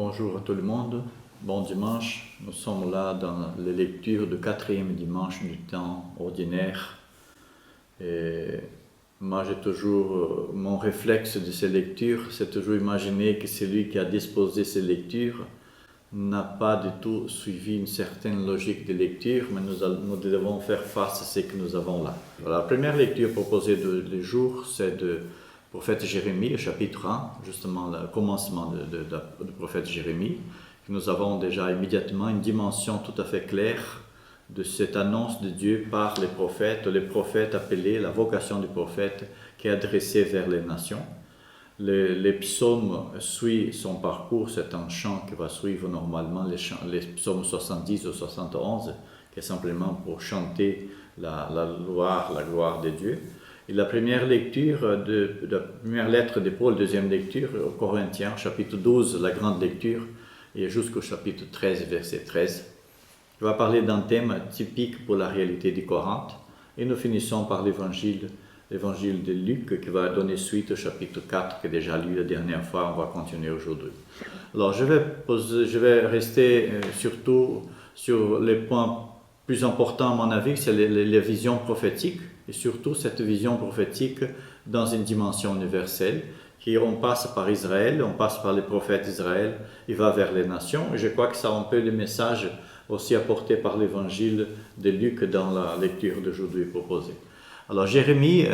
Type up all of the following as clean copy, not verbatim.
Bonjour à tout le monde, bon dimanche. Nous sommes là dans les lectures du 4e dimanche du temps ordinaire. Et moi, j'ai toujours, mon réflexe de ces lectures, c'est toujours imaginer que celui qui a disposé ces lectures n'a pas du tout suivi une certaine logique de lecture, mais nous devons faire face à ce que nous avons là. La première lecture proposée du jour, c'est du prophète Jérémie, chapitre 1, justement le commencement du prophète Jérémie. Nous avons déjà immédiatement une dimension tout à fait claire de cette annonce de Dieu par les prophètes appelés, la vocation du prophète qui est adressée vers les nations. Les psaumes suivent son parcours, c'est un chant qui va suivre normalement les psaumes 70 ou 71, qui est simplement pour chanter la gloire de Dieu. Et la première lecture, la première lettre de Paul, deuxième lecture, aux Corinthiens, chapitre 12, la grande lecture, et jusqu'au chapitre 13, verset 13. Il va parler d'un thème typique pour la réalité du Corinthe, et nous finissons par l'évangile de Luc, qui va donner suite au chapitre 4, que déjà lu la dernière fois, on va continuer aujourd'hui. Alors, je vais rester surtout sur les points plus importants à mon avis, c'est les visions prophétiques, et surtout cette vision prophétique dans une dimension universelle, on passe par Israël, on passe par les prophètes d'Israël, il va vers les nations, et je crois que ça a un peu le message aussi apporté par l'évangile de Luc dans la lecture d'aujourd'hui proposée. Alors Jérémie,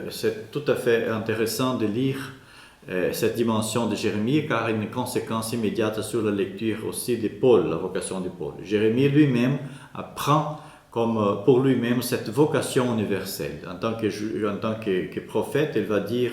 c'est tout à fait intéressant de lire cette dimension de Jérémie, car il y a une conséquence immédiate sur la lecture aussi de Paul, la vocation de Paul. Jérémie lui-même apprend comme pour lui-même cette vocation universelle. En tant que prophète, il va dire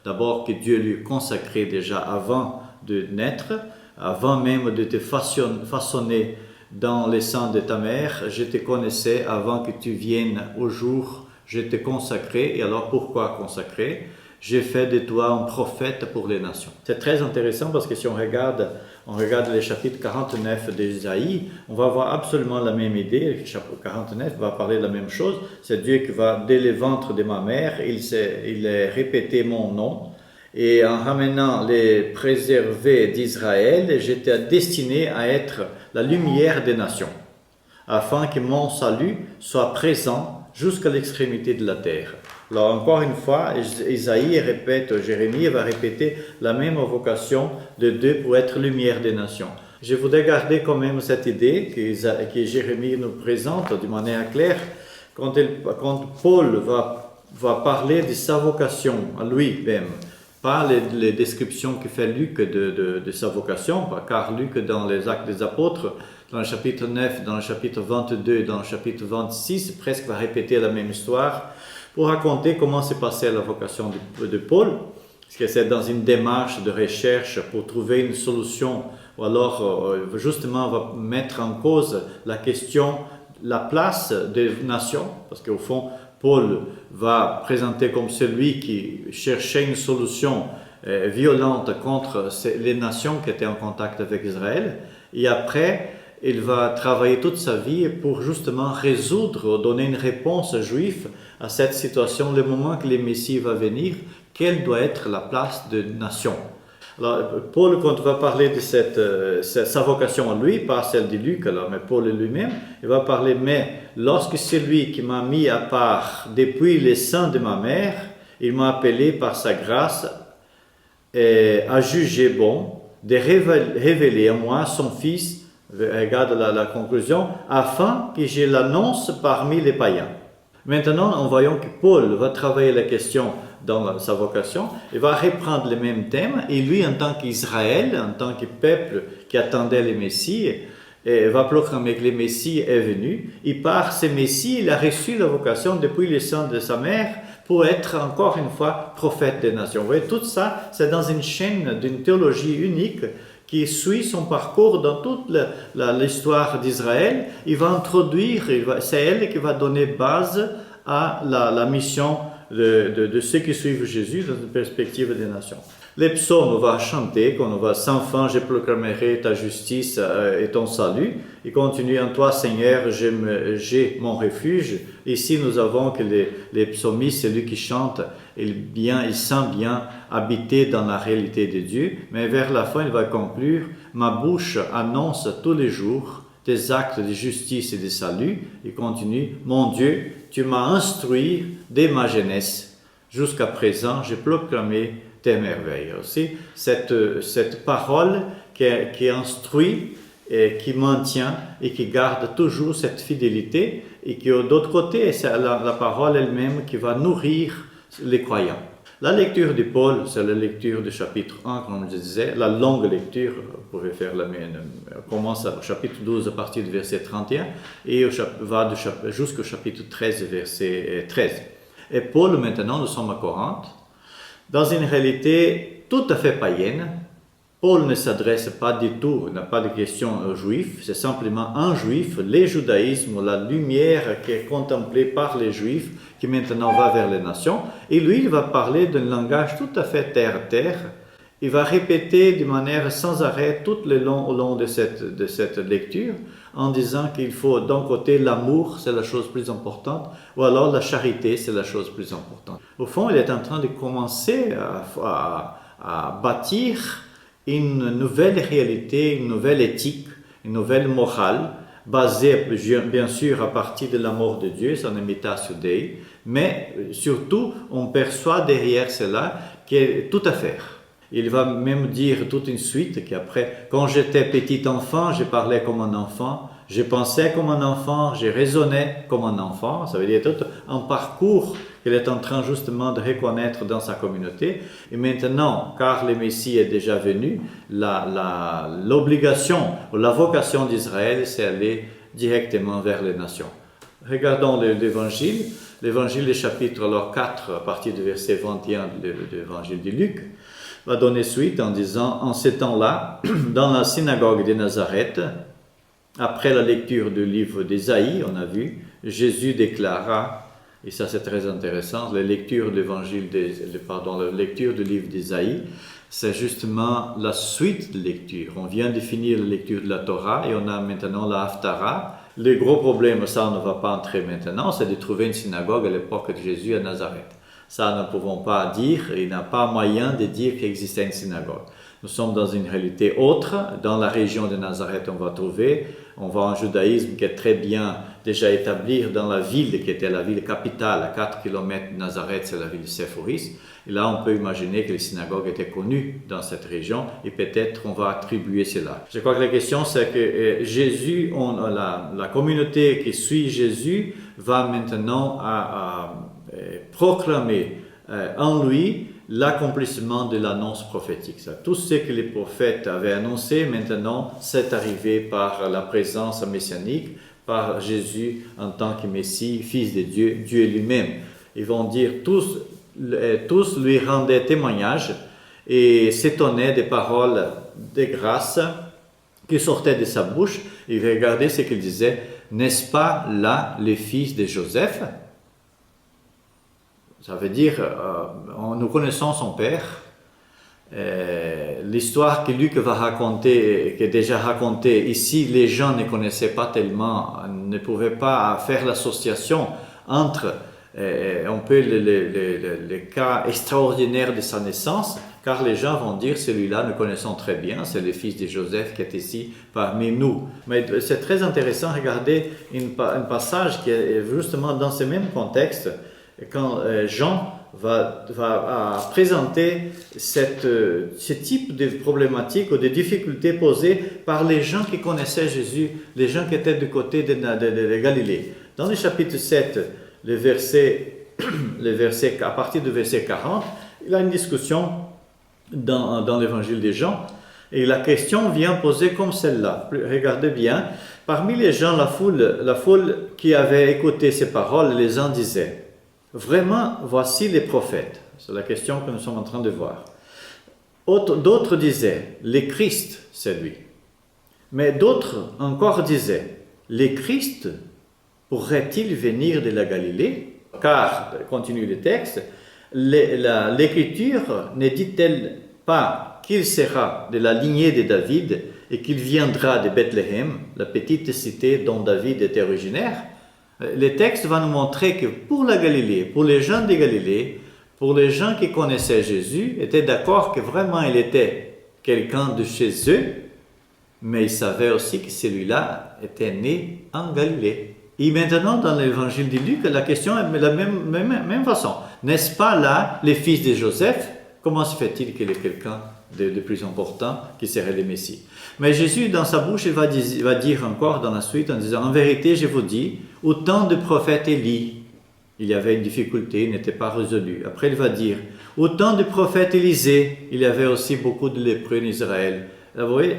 d'abord que Dieu lui consacrait déjà avant de naître, avant même de te façonner dans les seins de ta mère, je te connaissais avant que tu viennes au jour, je t'ai consacré. Et alors pourquoi consacré? J'ai fait de toi un prophète pour les nations. C'est très intéressant parce que si on regarde les chapitres 49 d'Ésaïe, on va avoir absolument la même idée. Le chapitre 49 va parler de la même chose. C'est Dieu qui va, dès le ventre de ma mère, il a répété mon nom. Et en ramenant les préservés d'Israël, j'étais destiné à être la lumière des nations, afin que mon salut soit présent jusqu'à l'extrémité de la terre. Alors encore une fois, Jérémie va répéter la même vocation de Dieu pour être lumière des nations. Je voudrais garder quand même cette idée que Jérémie nous présente de manière claire quand Paul va parler de sa vocation à lui-même. Pas les descriptions que fait Luc de sa vocation, car Luc dans les Actes des Apôtres, dans le chapitre 9, dans le chapitre 22 et dans le chapitre 26, presque va répéter la même histoire pour raconter comment s'est passée la vocation de Paul, parce que c'est dans une démarche de recherche pour trouver une solution, ou alors justement va mettre en cause la question, la place des nations, parce qu'au fond, Paul va présenter comme celui qui cherchait une solution violente contre les nations qui étaient en contact avec Israël. Et après, il va travailler toute sa vie pour justement résoudre, donner une réponse juive à cette situation, le moment que le Messie va venir, quelle doit être la place de nation. Alors, Paul, quand il va parler de sa vocation à lui, pas celle de Luc, alors, mais Paul lui-même, il va parler, mais lorsque celui qui m'a mis à part depuis les seins de ma mère, il m'a appelé par sa grâce à juger bon, de révéler à moi son Fils, regarde la conclusion, afin que je l'annonce parmi les païens. Maintenant, en voyant que Paul va travailler la question dans sa vocation, il va reprendre le même thème, et lui, en tant qu'Israël, en tant que peuple qui attendait le Messie, va proclamer que le Messie est venu, et par ce Messie, il a reçu la vocation depuis le sein de sa mère pour être encore une fois prophète des nations. Vous voyez, tout ça, c'est dans une chaîne d'une théologie unique qui suit son parcours dans toute l'histoire d'Israël. Il va introduire, c'est elle qui va donner base à la mission de ceux qui suivent Jésus dans une perspective des nations. Les psaumes, on va chanter, quand on va sans fin, je proclamerai ta justice et ton salut. Il continue en toi, Seigneur, j'ai mon refuge. Ici, nous avons que les psalmistes, c'est lui qui chante, il sent bien habiter dans la réalité de Dieu. Mais vers la fin, il va conclure, ma bouche annonce tous les jours tes actes de justice et de salut. Il continue, mon Dieu, tu m'as instruit dès ma jeunesse. Jusqu'à présent, j'ai proclamé tes merveilles. Aussi, cette parole qui instruit et qui maintient et qui garde toujours cette fidélité et qui, d'autre côté, c'est la parole elle-même qui va nourrir les croyants. La lecture de Paul, c'est la lecture du chapitre 1, comme je disais, la longue lecture, vous pouvez faire la mienne, commence au chapitre 12 à partir du verset 31 et va jusqu'au chapitre 13, verset 13. Et Paul, maintenant, nous sommes à Corinthe, dans une réalité tout à fait païenne. Paul ne s'adresse pas du tout, n'a pas de question aux juifs, c'est simplement un juif, le judaïsme, la lumière qui est contemplée par les juifs, qui maintenant va vers les nations. Et lui, il va parler d'un langage tout à fait terre-terre. Il va répéter de manière sans arrêt tout le long, au long de cette lecture, en disant qu'il faut d'un côté l'amour, c'est la chose plus importante, ou alors la charité, c'est la chose plus importante. Au fond, il est en train de commencer à bâtir une nouvelle réalité, une nouvelle éthique, une nouvelle morale, basée bien sûr à partir de l'amour de Dieu, son imitatio Dei, mais surtout on perçoit derrière cela qu'il y a tout à faire. Il va même dire toute une suite qu'après, quand j'étais petit enfant, je parlais comme un enfant, je pensais comme un enfant, je raisonnais comme un enfant. Ça veut dire tout un parcours qu'il est en train justement de reconnaître dans sa communauté. Et maintenant, car le Messie est déjà venu, l'obligation ou la vocation d'Israël, c'est aller directement vers les nations. Regardons l'Évangile. L'Évangile, le chapitre alors 4, à partir du verset 21 de l'Évangile de Luc, va donner suite en disant, en ces temps-là, dans la synagogue de Nazareth, après la lecture du livre d'Ésaïe, on a vu, Jésus déclara, et ça c'est très intéressant, la lecture du livre d'Ésaïe, c'est justement la suite de lecture. On vient de finir la lecture de la Torah et on a maintenant la Haftara. Le gros problème, ça on ne va pas entrer maintenant, c'est de trouver une synagogue à l'époque de Jésus à Nazareth. Ça, nous ne pouvons pas dire, il n'y a pas moyen de dire qu'il existait une synagogue. Nous sommes dans une réalité autre. Dans la région de Nazareth, on va un judaïsme qui est très bien déjà établi dans la ville qui était la ville capitale, à 4 km de Nazareth, c'est la ville de Séphoris. Et là, on peut imaginer que les synagogues étaient connues dans cette région et peut-être on va attribuer cela. Je crois que la question, c'est que Jésus, la communauté qui suit Jésus va maintenant proclamer en lui l'accomplissement de l'annonce prophétique. Tout ce que les prophètes avaient annoncé, maintenant, c'est arrivé par la présence messianique, par Jésus en tant que Messie, Fils de Dieu, Dieu lui-même. Ils vont dire, tous lui rendaient témoignage et s'étonnaient des paroles de grâce qui sortaient de sa bouche. Et regardez ce qu'il disait, n'est-ce pas là les fils de Joseph? Ça veut dire, nous connaissons son père. L'histoire que Luc va raconter, qui est déjà racontée ici, les gens ne connaissaient pas tellement, ne pouvaient pas faire l'association entre les cas extraordinaires de sa naissance, car les gens vont dire, celui-là nous connaissons très bien, c'est le fils de Joseph qui est ici parmi nous. Mais c'est très intéressant, regardez un passage qui est justement dans ce même contexte, quand Jean va présenter ce type de problématiques ou de difficultés posées par les gens qui connaissaient Jésus, les gens qui étaient du côté de Galilée. Dans le chapitre 7, à partir du verset 40, il a une discussion dans l'évangile de Jean, et la question vient poser comme celle-là. Regardez bien, parmi les gens, la foule qui avait écouté ces paroles, les uns disaient, vraiment, voici les prophètes. C'est la question que nous sommes en train de voir. D'autres disaient, le Christ, c'est lui. Mais d'autres encore disaient, le Christ pourrait-il venir de la Galilée? Car, continue le texte, l'Écriture ne dit-elle pas qu'il sera de la lignée de David et qu'il viendra de Bethléem, la petite cité dont David était originaire, le texte va nous montrer que pour la Galilée, pour les gens de Galilée, pour les gens qui connaissaient Jésus, étaient d'accord que vraiment il était quelqu'un de chez eux, mais ils savaient aussi que celui-là était né en Galilée. Et maintenant, dans l'évangile de Luc, la question est de la même façon. N'est-ce pas là le fils de Joseph? Comment se fait-il qu'il est quelqu'un de plus important qui serait le Messie? Mais Jésus, dans sa bouche, il va dire encore dans la suite en disant, en vérité, je vous dis, au temps du prophète Élie, il y avait une difficulté, il n'était pas résolu. Après, il va dire, au temps du prophète Élisée, il y avait aussi beaucoup de lépreux en Israël. Vous voyez,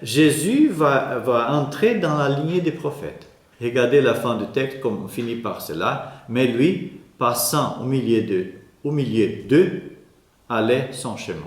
Jésus va entrer dans la lignée des prophètes. Regardez la fin du texte, comme on finit par cela. Mais lui, passant au milieu d'eux, allait son chemin.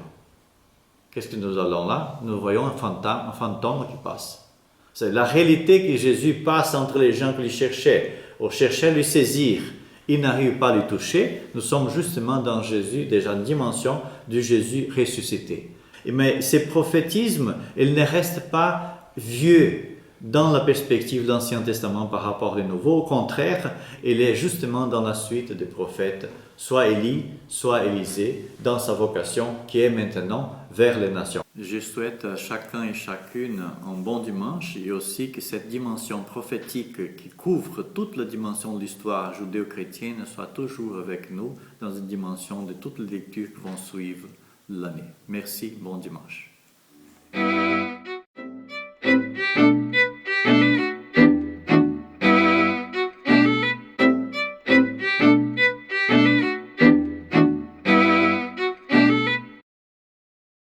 Qu'est-ce que nous allons là? Nous voyons un fantôme qui passe. C'est la réalité que Jésus passe entre les gens qui le cherchaient, ou cherchaient à le saisir. Ils n'arrivent pas à le toucher. Nous sommes justement dans Jésus, déjà une dimension du Jésus ressuscité. Mais ce prophétisme, il ne reste pas vieux dans la perspective de l'Ancien Testament par rapport au Nouveau. Au contraire, il est justement dans la suite des prophètes, soit Élie, soit Élisée, dans sa vocation qui est maintenant vers les nations. Je souhaite à chacun et chacune un bon dimanche et aussi que cette dimension prophétique qui couvre toute la dimension de l'histoire judéo-chrétienne soit toujours avec nous dans une dimension de toutes les lectures qui vont suivre l'année. Merci, bon dimanche.